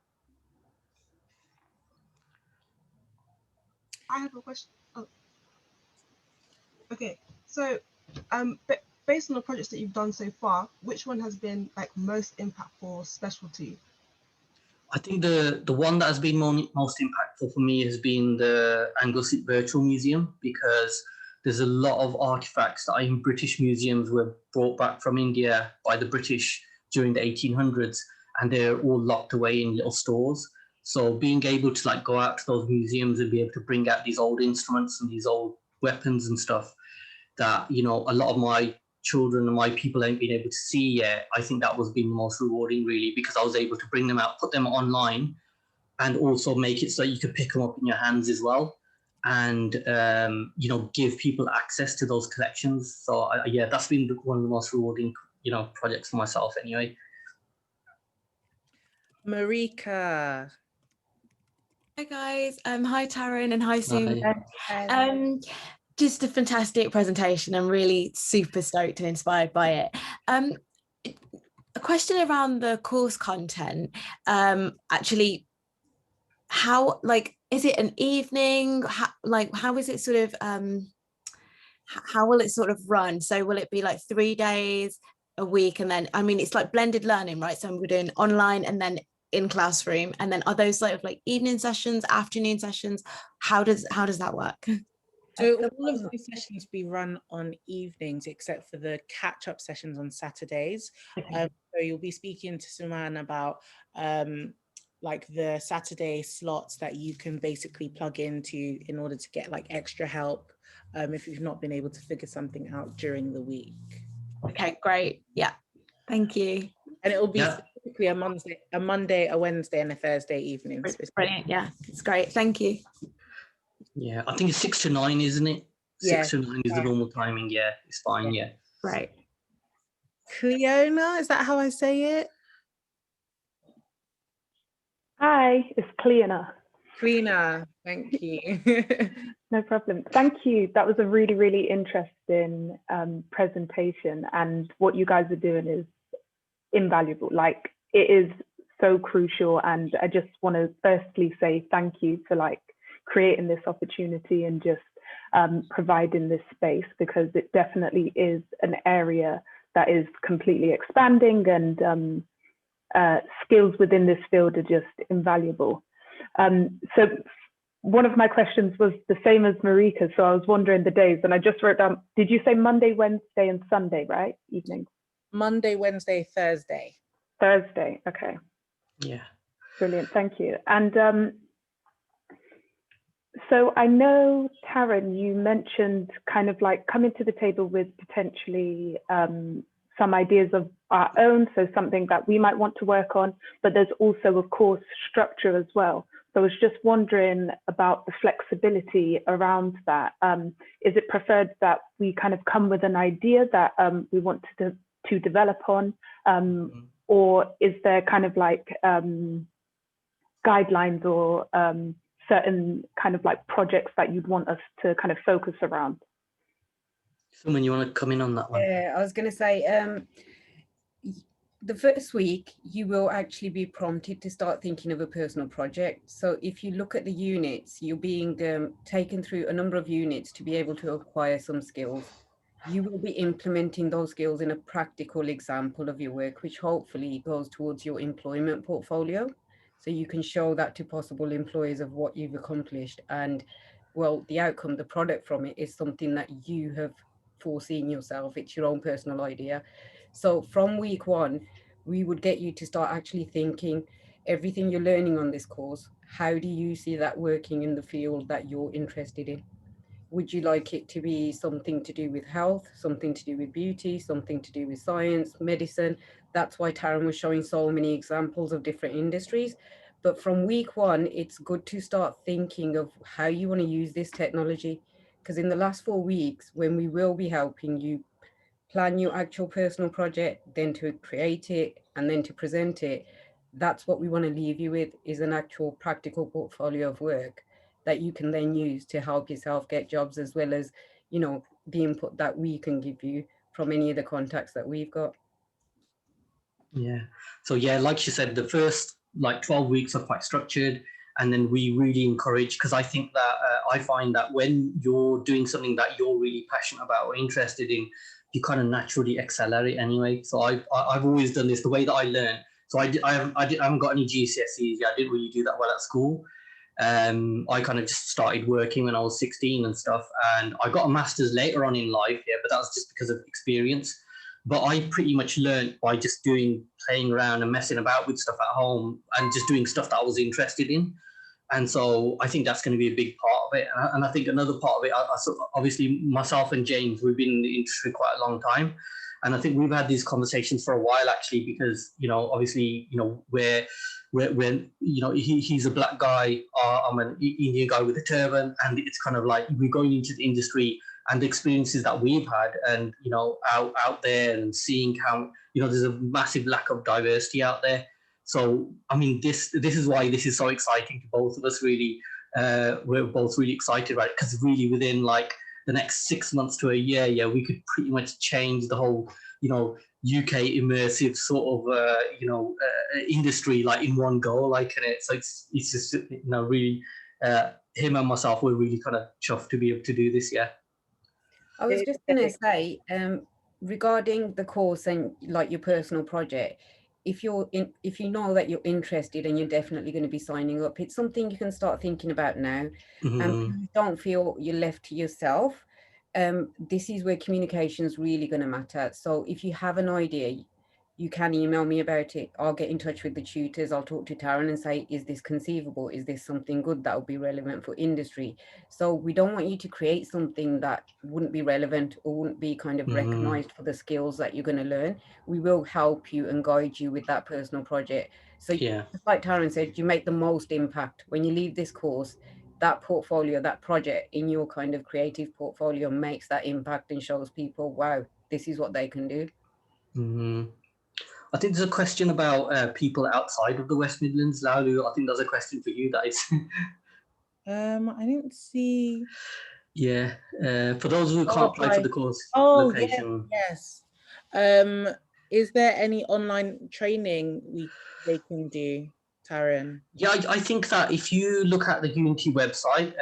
I have a question. Oh. Okay, so based on the projects that you've done so far, which one has been like most impactful or special to you? I think the one that has been most impactful for me has been the Anglesey Virtual Museum, because there's a lot of artifacts that are in British museums were brought back from India by the British during the 1800s, and they're all locked away in little stores. So being able to like go out to those museums and be able to bring out these old instruments and these old weapons and stuff that, you know, a lot of my children and my people ain't been able to see yet, I think that was being most rewarding really, because I was able to bring them out, put them online, and also make it so you could pick them up in your hands as well, and you know, give people access to those collections. So yeah, that's been one of the most rewarding, you know, projects for myself anyway. Marika. Hi guys, hi Taryn and hi Suman. Hi. Just a fantastic presentation. I'm really super stoked and inspired by it. A question around the course content. Actually, how, like, is it an evening? How is it sort of, how will it sort of run? So will it be like 3 days a week? And then, I mean, it's like blended learning, right? So we're doing online and then in classroom. And then are those sort of like evening sessions, afternoon sessions? How does that work? So all of the sessions be run on evenings, except for the catch-up sessions on Saturdays. Okay. So you'll be speaking to Suman about like the Saturday slots that you can basically plug into in order to get like extra help if you've not been able to figure something out during the week. Okay, great. Yeah, thank you. And it will be Typically a Monday, a Wednesday, and a Thursday evening. Brilliant. Yeah, it's great. Thank you. Yeah, I think it's 6 to 9, isn't it? Yeah. 6 to 9 is the normal timing. Yeah, it's fine. Yeah. Right. Cleona, is that how I say it? Hi, it's Cleona. Cleona, thank you. No problem. Thank you. That was a really, really interesting presentation, and what you guys are doing is invaluable. Like, it is so crucial, and I just want to firstly say thank you for like creating this opportunity and just providing this space, because it definitely is an area that is completely expanding, and skills within this field are just invaluable. So one of my questions was the same as Marika, so I was wondering the days, and I just wrote down, did you say Monday, Wednesday, and Sunday, right? Evening? Monday, Wednesday, Thursday. Thursday, okay. Yeah. Brilliant, thank you. And so I know, Taryn, you mentioned kind of like coming to the table with potentially some ideas of our own, so something that we might want to work on, but there's also, of course, structure as well. So I was just wondering about the flexibility around that. Is it preferred that we kind of come with an idea that we want to develop on, or is there kind of like guidelines or certain kind of like projects that you'd want us to kind of focus around? Someone you want to come in on that one? Yeah, I was going to say, the first week, you will actually be prompted to start thinking of a personal project. So if you look at the units, you're being taken through a number of units to be able to acquire some skills. You will be implementing those skills in a practical example of your work, which hopefully goes towards your employment portfolio. So you can show that to possible employers of what you've accomplished. And well, the outcome, the product from it is something that you have foreseen yourself. It's your own personal idea. So from week one, we would get you to start actually thinking everything you're learning on this course, how do you see that working in the field that you're interested in? Would you like it to be something to do with health, something to do with beauty, something to do with science, medicine? That's why Taryn was showing so many examples of different industries. But from week one, it's good to start thinking of how you want to use this technology. Because in the last 4 weeks, when we will be helping you plan your actual personal project, then to create it, and then to present it, that's what we want to leave you with, is an actual practical portfolio of work that you can then use to help yourself get jobs, as well as, you know, the input that we can give you from any of the contacts that we've got. Yeah. So yeah, like you said, the first like 12 weeks are quite structured, and then we really encourage, because I think that I find that when you're doing something that you're really passionate about or interested in, you kind of naturally accelerate anyway. So I've always done this the way that I learn. So I haven't got any GCSEs. Yeah, I didn't really do that well at school. I kind of just started working when I was 16 and stuff, and I got a master's later on in life. Yeah, but that was just because of experience. But I pretty much learned by just playing around and messing about with stuff at home and just doing stuff that I was interested in. And so I think that's going to be a big part of it. And I think another part of it, obviously myself and James, we've been in the industry quite a long time. And I think we've had these conversations for a while, actually, because, you know, obviously, you know, we're you know, he's a black guy, I'm an Indian guy with a turban, and it's kind of like we're going into the industry and the experiences that we've had, and, you know, out there, and seeing how, you know, there's a massive lack of diversity out there. So, I mean, this is why this is so exciting to both of us, really. We're both really excited about it, because really within like the next 6 months to a year, yeah, we could pretty much change the whole, you know, UK immersive sort of, you know, industry, like in one go, like, and so it's just, you know, really, him and myself, we're really kind of chuffed to be able to do this, yeah. I was just going to say, regarding the course and like your personal project, if you know that you're interested and you're definitely going to be signing up, it's something you can start thinking about now. And don't feel you're left to yourself. This is where communication is really going to matter. So if you have an idea, you can email me about it. I'll get in touch with the tutors. I'll talk to Taryn and say, is this conceivable? Is this something good that will be relevant for industry? So we don't want you to create something that wouldn't be relevant or wouldn't be kind of recognized for the skills that you're going to learn. We will help you and guide you with that personal project. So just like Taryn said, you make the most impact. When you leave this course, that portfolio, that project in your kind of creative portfolio makes that impact and shows people, wow, this is what they can do. I think there's a question about people outside of the West Midlands. Laulu, I think there's a question for you, guys. I didn't see. Yeah, for those who can't apply for the course location. Yes. Is there any online training they can do, Taryn? Yeah, I think that if you look at the Unity website,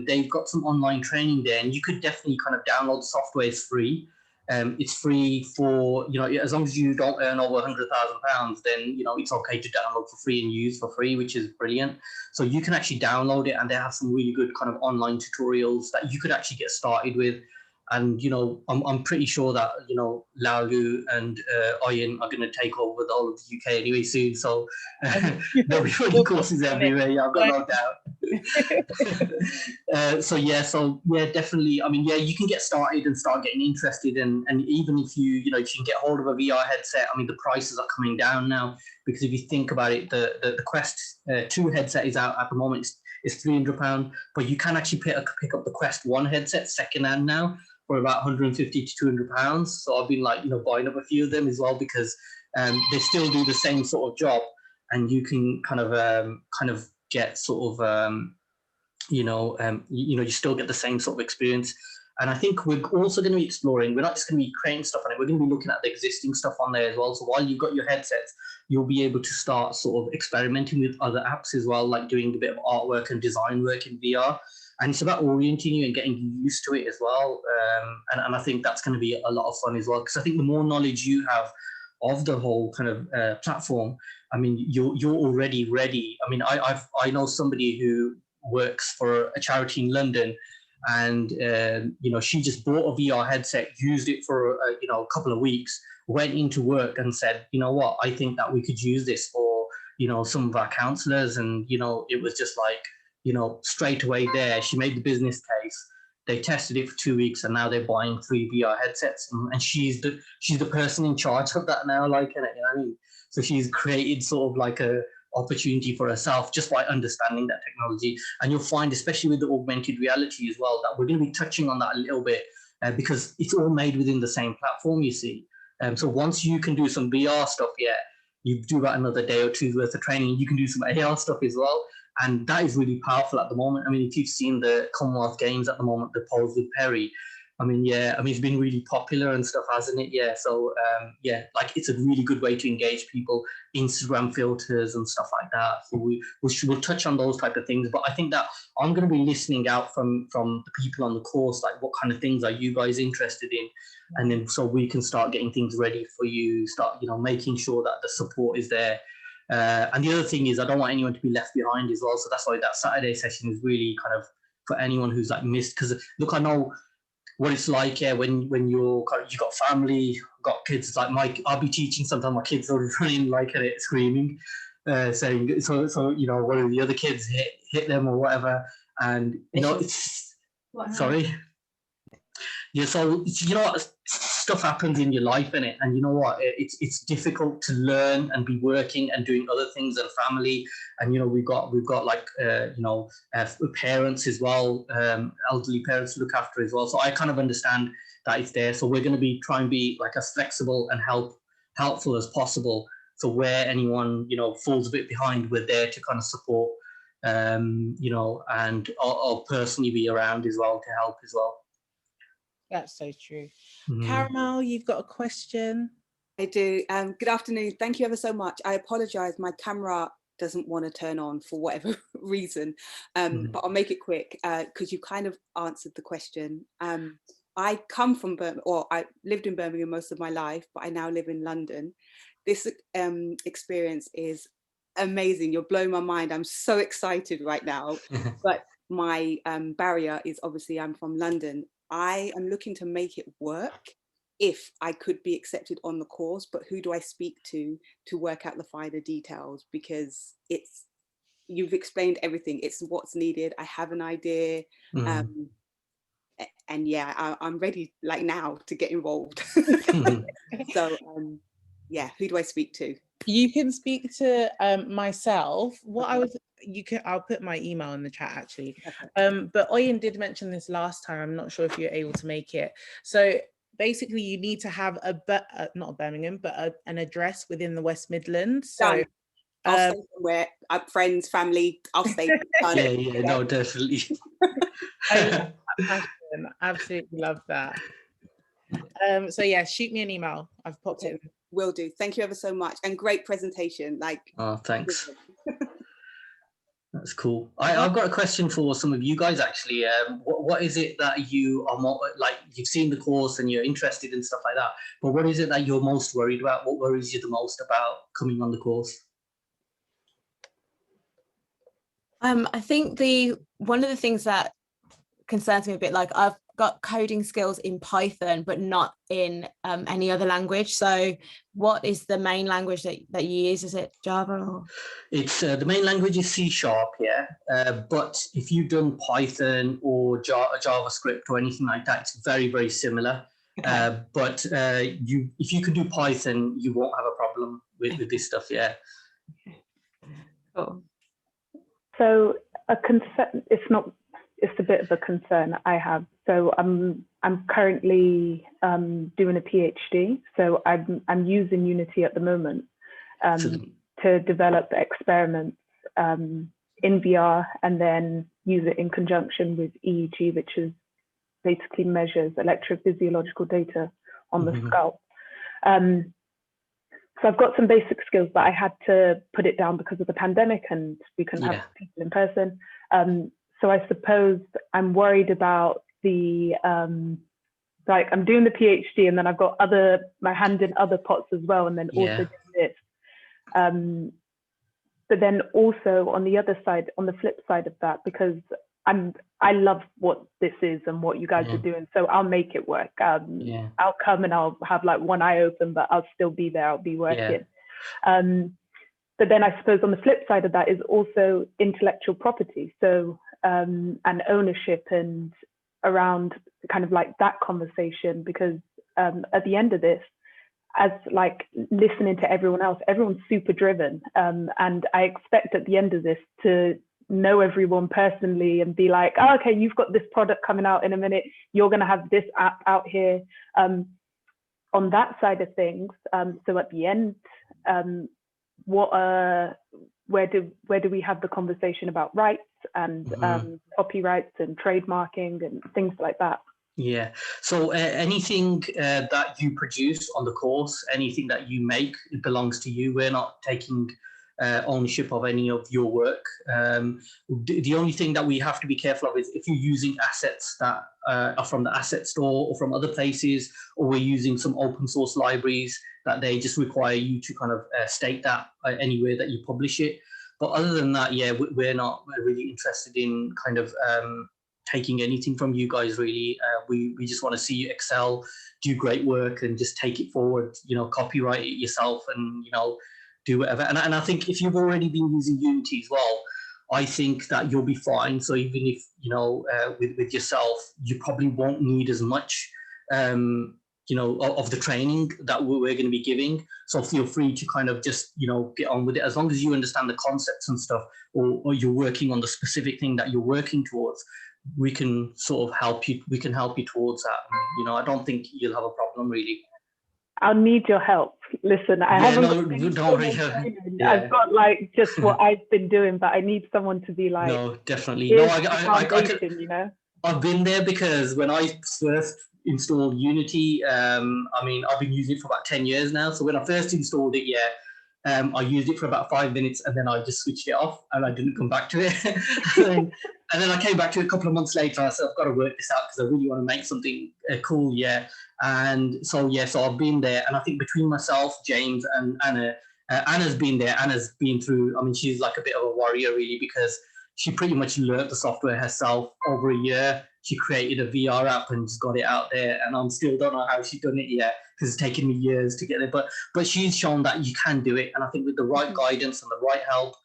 they've got some online training there, and you could definitely kind of download the software. It's free. It's free for, you know, as long as you don't earn over £100,000, then, you know, it's okay to download for free and use for free, which is brilliant. So you can actually download it, and they have some really good kind of online tutorials that you could actually get started with. And, you know, I'm pretty sure that, you know, Laulu and Ian are going to take over the whole of the UK anyway soon. So there'll be free courses everywhere. Yeah, I've got no doubt. So yeah, definitely. I mean, yeah, you can get started and start getting interested. And even if you know, if you can get hold of a VR headset, I mean, the prices are coming down now, because if you think about it, the Quest 2 headset is out at the moment. It's £300, but you can actually pick up the Quest 1 headset secondhand now for about £150 to £200. So I've been, like, you know, buying up a few of them as well, because they still do the same sort of job, and you can kind of get sort of you still get the same sort of experience. And I think we're also going to be exploring. We're not just going to be creating stuff on it. We're going to be looking at the existing stuff on there as well. So while you've got your headsets, you'll be able to start sort of experimenting with other apps as well, like doing a bit of artwork and design work in VR. And it's about orienting you and getting you used to it as well. And I think that's going to be a lot of fun as well, because I think the more knowledge you have of the whole kind of platform, I mean, you're already ready. I mean, I know somebody who works for a charity in London, and you know, she just bought a VR headset, used it for a couple of weeks, went into work and said, you know what, I think that we could use this for, you know, some of our counsellors. And, you know, it was just like, you know, straight away there, she made the business case. They tested it for 2 weeks, and now they're buying 3 VR headsets, and she's the person in charge of that now, like, you know what I mean? So she's created sort of like a opportunity for herself just by understanding that technology. And you'll find, especially with the augmented reality as well, that we're going to be touching on that a little bit, because it's all made within the same platform, you see. So once you can do some VR stuff, you do about another day or two's worth of training, you can do some AR stuff as well. And that is really powerful at the moment. I mean, if you've seen the Commonwealth Games at the moment, the polls with Perry, I mean, it's been really popular and stuff, hasn't it? Yeah. So, like, it's a really good way to engage people, Instagram filters and stuff like that. So we'll touch on those type of things. But I think that I'm going to be listening out from the people on the course, like, what kind of things are you guys interested in? And then so we can start getting things ready for you, start, you know, making sure that the support is there. And the other thing is, I don't want anyone to be left behind as well. So that's why that Saturday session is really kind of for anyone who's like missed. Because look, I know what it's like, when you got family, got kids. It's like I'll be teaching, sometimes my kids are running like at it, screaming, saying so you know, one of the other kids hit them or whatever, and you know, it's sorry. Yeah, so you know, stuff happens in your life, innit? And you know what? It's difficult to learn and be working and doing other things and family. And you know, we've got like parents as well, elderly parents to look after as well. So I kind of understand that it's there. So we're going to be trying to be like as flexible and helpful as possible. So where anyone, you know, falls a bit behind, we're there to kind of support, you know, and I'll personally be around as well to help as well. That's so true. Caramel, you've got a question? I do. Good afternoon. Thank you ever so much. I apologize. My camera doesn't want to turn on for whatever reason, but I'll make it quick because you kind of answered the question. I come from Birmingham, or I lived in Birmingham most of my life, but I now live in London. This experience is amazing. You're blowing my mind. I'm so excited right now. But my barrier is, obviously, I'm from London. I am looking to make it work. if I could be accepted on the course, but who do I speak to work out the finer details? Because you've explained everything. It's what's needed. I have an idea. And yeah, I'm ready like now to get involved. So yeah, who do I speak to? You can speak to myself. I'll put my email in the chat actually. But Oyen did mention this last time. I'm not sure if you're able to make it. So basically you need to have not a Birmingham, but an address within the West Midlands. So I'll stay somewhere. Friends, family, I'll stay. Yeah, no, definitely. I absolutely love that. So yeah, shoot me an email. I've popped it in. Will do. Thank you ever so much, and great presentation. Thanks. That's cool. I've got a question for some of you guys actually. What is it that you are more like? You've seen the course and you're interested in stuff like that, but what is it that you're most worried about? What worries you the most about coming on the course? I think one of the things that concerns me a bit, like I've got coding skills in Python, but not in any other language. So what is the main language that you use? Is it Java? Or? It's the main language is C#, yeah. But if you've done Python or JavaScript or anything like that, it's very, very similar. Okay. But if you can do Python, you won't have a problem with this stuff, yeah. Cool. So a concern, it's a bit of a concern I have. So I'm currently doing a PhD. So I'm using Unity at the moment to develop experiments in VR and then use it in conjunction with EEG, which is basically measures electrophysiological data on the scalp. So I've got some basic skills, but I had to put it down because of the pandemic and we couldn't have people in person. So I suppose I'm worried about the, like I'm doing the PhD and then I've got my hand in other pots as well, and then also doing this. But then also on the other side, on the flip side of that, because I love what this is and what you guys are doing, so I'll make it work. I'll come and I'll have like one eye open, but I'll still be there. I'll be working. But then I suppose on the flip side of that is also intellectual property. So and ownership and around kind of like that conversation, because at the end of this, as like listening to everyone else, everyone's super driven. And I expect at the end of this to know everyone personally and be like, oh, okay, you've got this product coming out in a minute. You're going to have this app out here. On that side of things, so at the end, where do we have the conversation about rights and copyrights and trademarking and things like that? Yeah. So anything that you produce on the course, anything that you make, it belongs to you. We're not taking ownership of any of your work. The only thing that we have to be careful of is if you're using assets that are from the asset store or from other places, or we're using some open source libraries that they just require you to kind of state that anywhere that you publish it. But other than that, yeah, we're not really interested in kind of taking anything from you guys, really. We just want to see you excel, do great work, and just take it forward, copyright it yourself and, do whatever. And I think if you've already been using Unity as well, I think that you'll be fine. So even if, with yourself, you probably won't need as much, of the training that we're going to be giving. So feel free to kind of just, get on with it. As long as you understand the concepts and stuff, or you're working on the specific thing that you're working towards, we can sort of help you. We can help you towards that. I don't think you'll have a problem, really. I'll need your help. Listen, I haven't I've got like just what I've been doing, but I need someone to be like, no, definitely. No, I've been there, because when I first installed Unity, I've been using it for about 10 years now. So when I first installed it, I used it for about 5 minutes and then I just switched it off and I didn't come back to it. And then I came back to it a couple of months later. I said, I've got to work this out because I really want to make something cool. And so I've been there. And I think between myself, James, and Anna, Anna's been there. Anna's been through, she's like a bit of a warrior, really, because she pretty much learnt the software herself over a year. She created a VR app and just got it out there. And I'm still don't know how she's done it yet, because it's taken me years to get it. But she's shown that you can do it. And I think with the right guidance and the right help,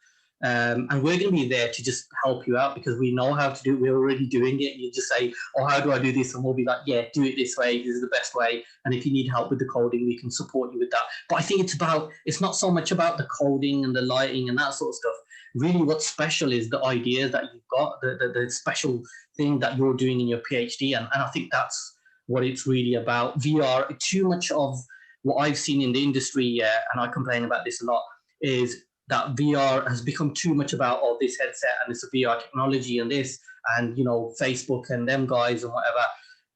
and we're going to be there to just help you out, because we know how to do it. We're already doing it. You just say, oh, how do I do this? And we'll be like, yeah, do it this way. This is the best way. And if you need help with the coding, we can support you with that. But I think it's not so much about the coding and the lighting and that sort of stuff. Really what's special is the ideas that you've got, the special thing that you're doing in your PhD. And I think that's what it's really about. VR, too much of what I've seen in the industry, and I complain about this a lot, is that VR has become too much about, oh, this headset and it's a VR technology and this, and, you know, Facebook and them guys and whatever.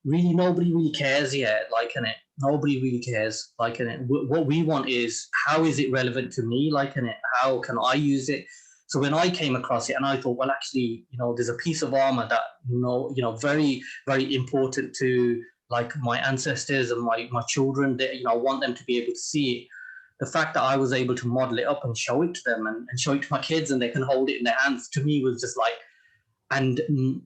Really, nobody really cares yet, like, in it. Nobody really cares, like, in it. What we want is, how is it relevant to me, like, in it? How can I use it? So when I came across it, and I thought, well, actually, you know, there's a piece of armor that, you know, very, very important to, like, my ancestors and my children, that, you know, I want them to be able to see it. The fact that I was able to model it up and show it to them and show it to my kids, and they can hold it in their hands, to me was just like, and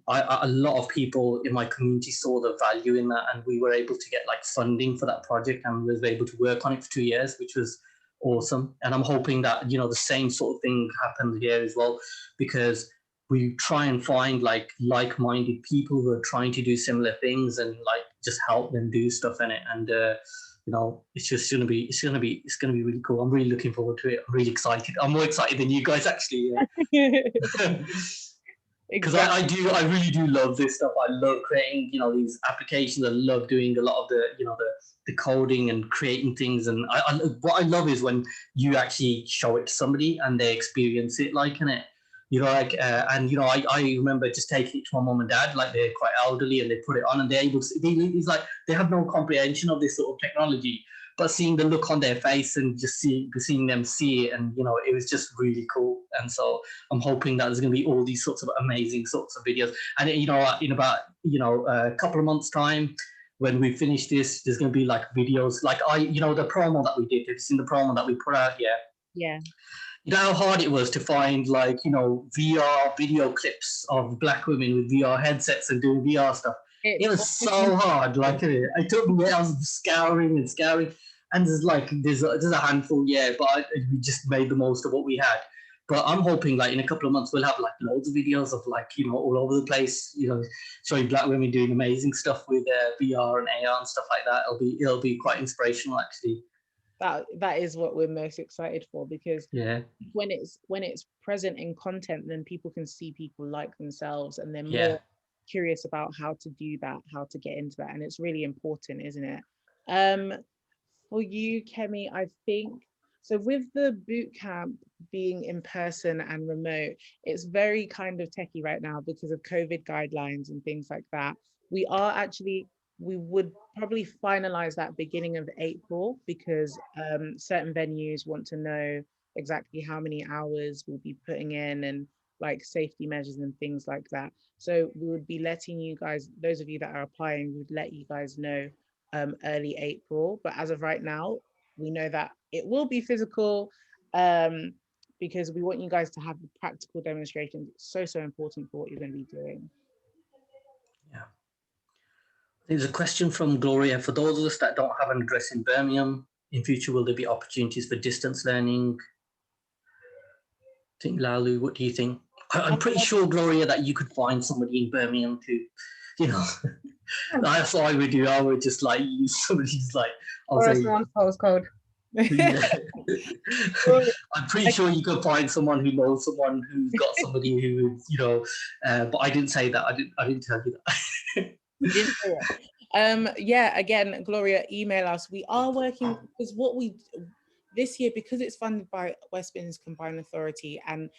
a lot of people in my community saw the value in that, and we were able to get like funding for that project, and was able to work on it for 2 years, which was awesome. And I'm hoping that, you know, the same sort of thing happens here as well, because we try and find like-minded people who are trying to do similar things and like just help them do stuff in it. And you know, it's gonna be really cool. I'm really looking forward to it. I'm really excited. I'm more excited than you guys, actually. Because exactly. I really do love this stuff. I love creating, you know, these applications. I love doing a lot of the, you know, the coding and creating things. And what I love is when you actually show it to somebody and they experience it, like, in it. You know, like, and, you know, I remember just taking it to my mom and dad, like, they're quite elderly, and they put it on and they're able to, it's like, they have no comprehension of this sort of technology, but seeing the look on their face and just seeing them see it, and, you know, it was just really cool. And so I'm hoping that there's going to be all these sorts of amazing sorts of videos. And, you know, in about, you know, a couple of months' time, when we finish this, there's going to be like videos, like you know, the promo that we did, have you seen the promo that we put out? Yeah. You know how hard it was to find, like, you know, VR video clips of black women with VR headsets and doing VR stuff. It was so hard. Like, it took me, I was scouring, and there's a handful, but we just made the most of what we had. But I'm hoping, like, in a couple of months we'll have like loads of videos of, like, you know, all over the place, you know, showing black women doing amazing stuff with VR and AR and stuff like that. It'll be quite inspirational, actually. That is what we're most excited for, because when it's present in content, then people can see people like themselves, and they're more curious about how to do that, how to get into that, and it's really important, isn't it? For you, Kemi, I think so. With the boot camp being in person and remote, it's very kind of techie right now because of COVID guidelines and things like that. We would probably finalize that beginning of April, because certain venues want to know exactly how many hours we'll be putting in, and like safety measures and things like that. So we would be letting you guys, those of you that are applying, we would let you guys know early April. But as of right now, we know that it will be physical, because we want you guys to have the practical demonstrations. It's so important for what you're going to be doing. Yeah. There's a question from Gloria. For those of us that don't have an address in Birmingham, in future, will there be opportunities for distance learning? I think, Lalu, what do you think? I'm pretty sure, Gloria, that you could find somebody in Birmingham to, you know, that's what I would do. I would just like use somebody's, like, I'll say postcode. Yeah. I'm pretty sure you could find someone who knows someone who's got somebody who, you know, but I didn't say that. I didn't tell you that. You didn't say it. Yeah, again, Gloria, email us. We are working, because this year, because it's funded by West Midlands Combined Authority, and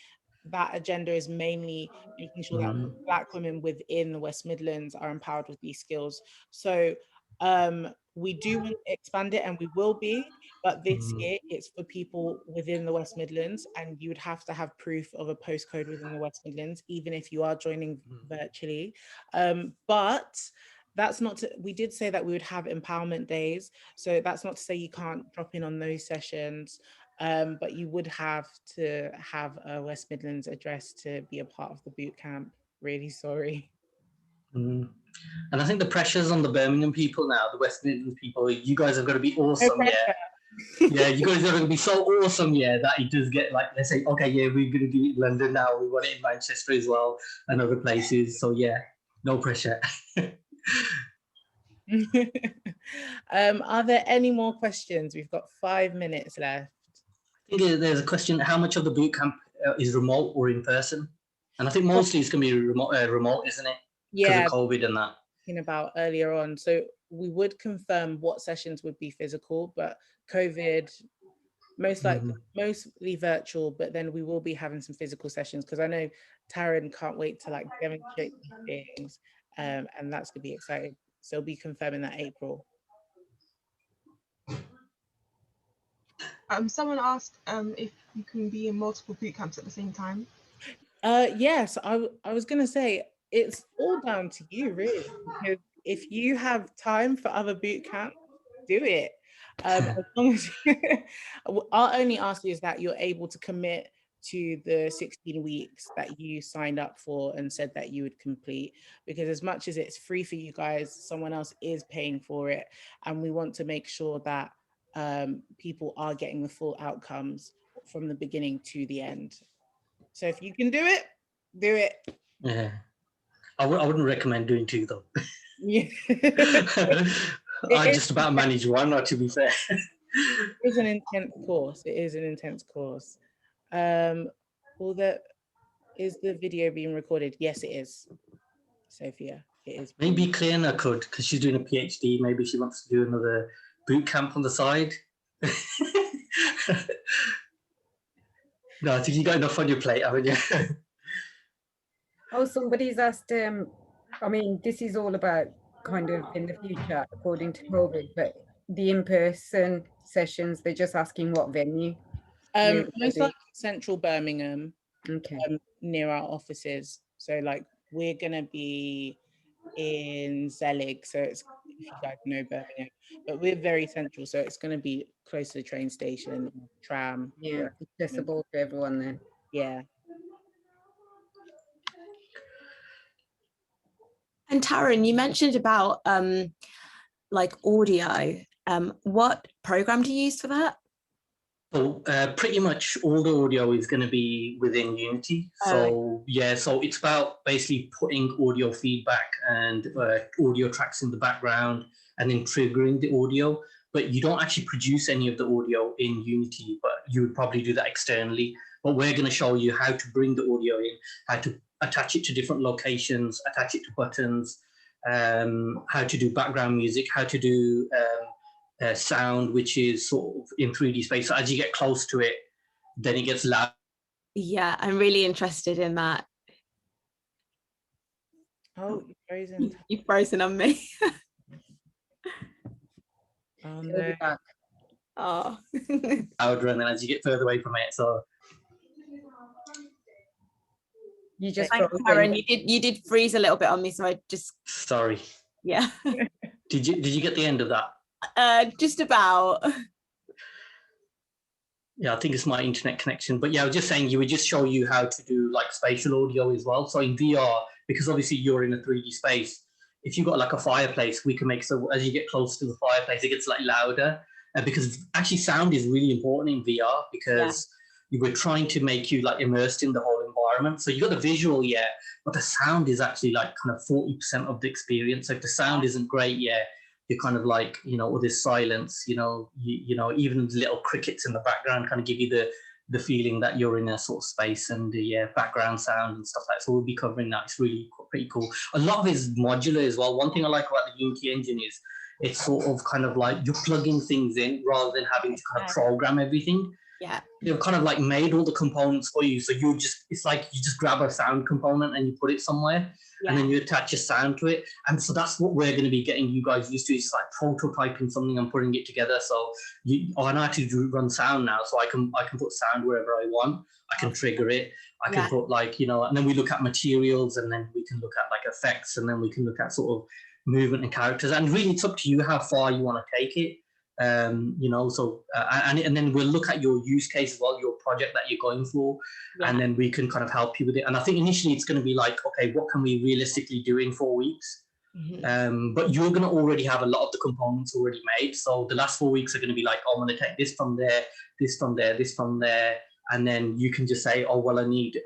that agenda is mainly making sure that Black women within the West Midlands are empowered with these skills. So we do want to expand it, and we will be, but this year it's for people within the West Midlands, and you would have to have proof of a postcode within the West Midlands, even if you are joining virtually. But that's not to, we did say that we would have empowerment days, so that's not to say you can't drop in on those sessions. but you would have to have a West Midlands address to be a part of the boot camp. Really sorry. And I think the pressure's on the Birmingham people now, the West Midlands people. You guys have got to be awesome, yeah. Yeah, you guys are going to be so awesome, yeah, that it does get like, they say, okay, yeah, we're going to do it in London now. We want it in Manchester as well and other places. So yeah, no pressure. Are there any more questions? We've got 5 minutes left. I think there's a question, how much of the bootcamp is remote or in person? And I think mostly it's going to be remote, isn't it? Yeah, because of COVID and that. Talking about earlier on. So we would confirm what sessions would be physical, but COVID, most likely, mostly virtual, but then we will be having some physical sessions because I know Taryn can't wait to like demonstrate these things, and that's going to be exciting. So we'll be confirming that April. Someone asked if you can be in multiple boot camps at the same time. Yes, I was going to say, it's all down to you, really, because if you have time for other boot camps, do it. As long as I'll only ask you is that you're able to commit to the 16 weeks that you signed up for and said that you would complete, because as much as it's free for you guys, someone else is paying for it, and we want to make sure that people are getting the full outcomes from the beginning to the end. So if you can do it, do it. Yeah. I wouldn't recommend doing 2 though. Yeah. I just about manage 1, or to be fair. It's an intense course. It is an intense course. Well, is the video being recorded? Yes, it is. Sophia, it is. Maybe Kleina could, because she's doing a PhD. Maybe she wants to do another boot camp on the side. No, I think you got enough on your plate, haven't you? Oh, somebody's asked, I mean, this is all about kind of in the future, according to COVID, but the in-person sessions, they're just asking what venue. Most likely central Birmingham, okay. Near our offices. So like we're gonna be in Zelig, so it's, if you guys know Birmingham, but we're very central, so it's gonna be close to the train station, tram. Yeah, accessible to everyone then. Yeah. And Taryn, you mentioned about like audio. What program do you use for that? So pretty much all the audio is going to be within Unity. So yeah, so it's about basically putting audio feedback and audio tracks in the background and then triggering the audio. But you don't actually produce any of the audio in Unity, but you would probably do that externally. But we're going to show you how to bring the audio in, how to attach it to different locations, attach it to buttons, how to do background music, how to do sound, which is sort of in 3D space. So as you get close to it, then it gets loud. Yeah, I'm really interested in that. Oh, you're frozen. You've frozen on me. Oh no. Oh. Louder, and then as you get further away from it, so You just Karen, you did freeze a little bit on me, so I just sorry. Yeah. Did you get the end of that? Just about. Yeah, I think it's my internet connection. But yeah, I was just saying, you would just show you how to do like spatial audio as well. So in VR, because obviously you're in a 3D space, if you've got like a fireplace, we can make so as you get close to the fireplace, it gets like louder. Because actually sound is really important in VR because we're trying to make you like immersed in the whole environment. So you got the visual, yeah, but the sound is actually like kind of 40% of the experience. So if the sound isn't great, yeah, you're kind of like, you know, or there's silence, you know, even the little crickets in the background kind of give you the feeling that you're in a sort of space, and the background sound and stuff like that. So we'll be covering that. It's really pretty cool. A lot of it is modular as well. One thing I like about the Unity engine is it's sort of kind of like you're plugging things in rather than having to kind of program everything. Yeah. They've kind of like made all the components for you. So it's like you just grab a sound component and you put it somewhere and then you attach a sound to it. And so that's what we're going to be getting you guys used to, is like prototyping something and putting it together. So I know how to run sound now, so I can put sound wherever I want. I can trigger it. I can put like, you know, and then we look at materials, and then we can look at like effects, and then we can look at sort of movement and characters. And really it's up to you how far you want to take it. you know, so and then we'll look at your use case as well, your project that you're going for, and then we can kind of help you with it. And I think initially it's going to be like, okay, what can we realistically do in 4 weeks? But you're going to already have a lot of the components already made. So the last 4 weeks are going to be like, oh, I'm going to take this from there, this from there, this from there. And then you can just say, oh, well, I need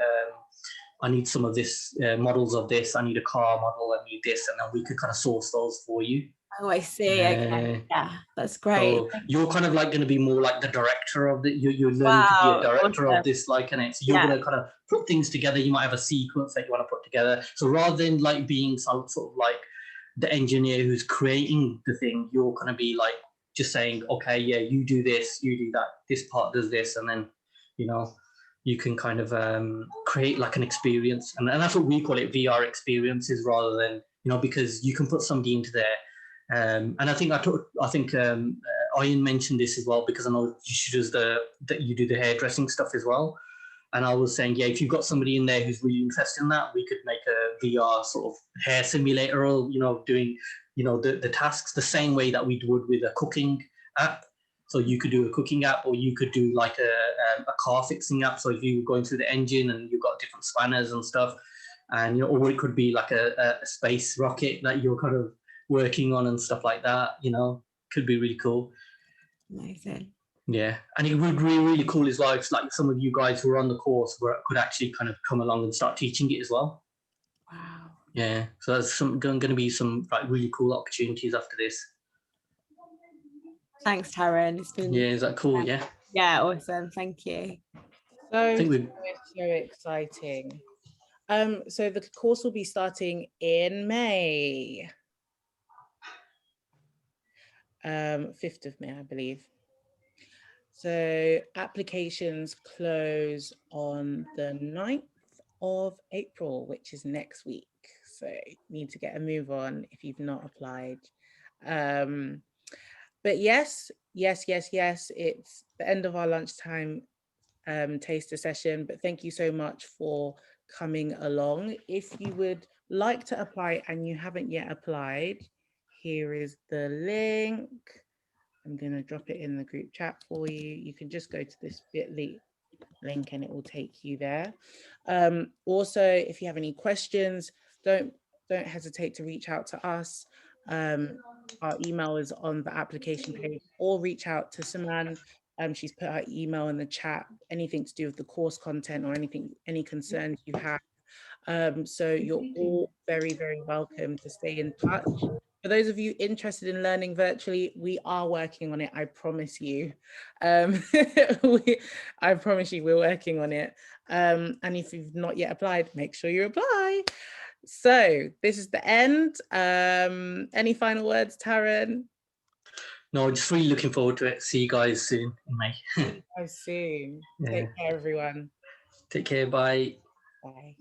some of this, models of this. I need a car model. I need this. And then we could kind of source those for you. Oh, I see. Okay. Yeah, that's great. So you're kind of like going to be more like the director of the, you're learning to be a director of this, like, and it's, you're going to kind of put things together. You might have a sequence that you want to put together. So rather than like being some sort of like the engineer who's creating the thing, you're going to be like just saying, okay, yeah, you do this, you do that, this part does this, and then, you know, you can kind of create like an experience. And that's what we call it, VR experiences, rather than, you know, because you can put somebody into there. And I think Ian mentioned this as well, because I know you does that you do the hairdressing stuff as well. And I was saying, yeah, if you've got somebody in there who's really interested in that, we could make a VR sort of hair simulator, or, you know, doing, you know, the tasks the same way that we would with a cooking app. So you could do a cooking app, or you could do like a car fixing app. So if you're going through the engine and you've got different spanners and stuff, and, you know, or it could be like a space rocket that you're kind of working on and stuff like that, you know, could be really cool. Amazing. Yeah, and it would be really cool as well if like some of you guys who are on the course could actually kind of come along and start teaching it as well. Wow. Yeah, so there's going to be some like really cool opportunities after this. Thanks, Taryn. It's been is that cool? Yeah. Yeah, awesome. Thank you. So exciting. So the course will be starting in May. 5th of May, I believe. So applications close on the 9th of April, which is next week. So you need to get a move on if you've not applied. But yes, it's the end of our lunchtime taster session. But thank you so much for coming along. If you would like to apply and you haven't yet applied, here is the link. I'm going to drop it in the group chat for you. You can just go to this bit.ly link and it will take you there. Also, if you have any questions, don't hesitate to reach out to us. Our email is on the application page, or reach out to Saman. She's put her email in the chat, anything to do with the course content or any concerns you have. So you're all very, very welcome to stay in touch. For those of you interested in learning virtually, we are working on it, I promise you. I promise you we're working on it. And if you've not yet applied, make sure you apply. So this is the end. Any final words, Taryn? No, just really looking forward to it. See you guys soon in May. See you guys soon. Yeah. Take care, everyone. Take care. Bye. Bye.